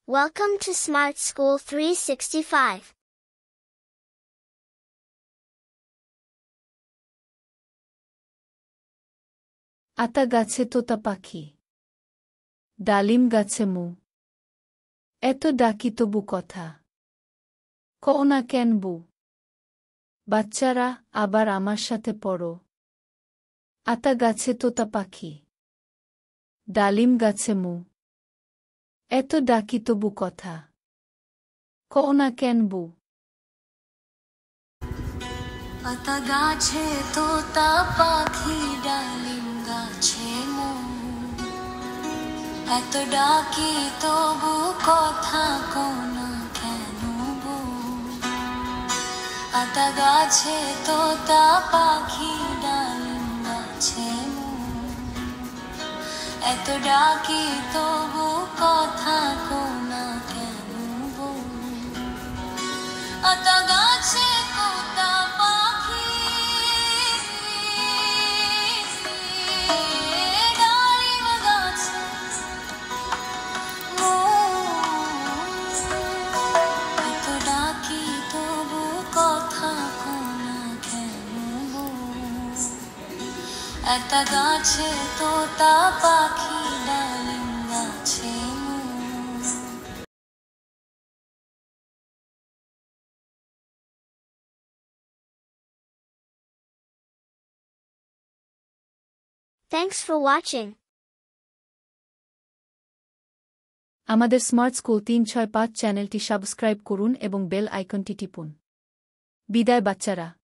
Welcome to Smart School 365. আতা গাছে তোতা পাখি, ডালিম গাছে মু। এত ডাকি তবু কথা কও না কেন বু। বাচ্চারা, আবার আমার সাথে পড়ো। আতা গাছে তোতা পাখি, ডালিম গাছে মু। এত ডাকি তবু কথা কও না কেন বু। আতা গাছে তোতা পাখি, ডালিম গাছে মু। এত ডাকি তবু কথা কও না কেন বু। আতা গাছে তোতা পাখি, ডালিম গাছে মু। এত ডাকি তবু কথা কও না কেন বু। আতা গাছে তোতা পাখি, ডালিম গাছে মু। এত ডাকি তবু কথা কও না কেন বু। আতা গাছে তোতা পাখি, ডালিম গাছে মু। Thanks for watching. আমাদের স্মার্ট স্কুল 365 চ্যানেলটি সাবস্ক্রাইব করুন এবং বেল আইকনটি টিপুন। বিদায় বাচ্চারা।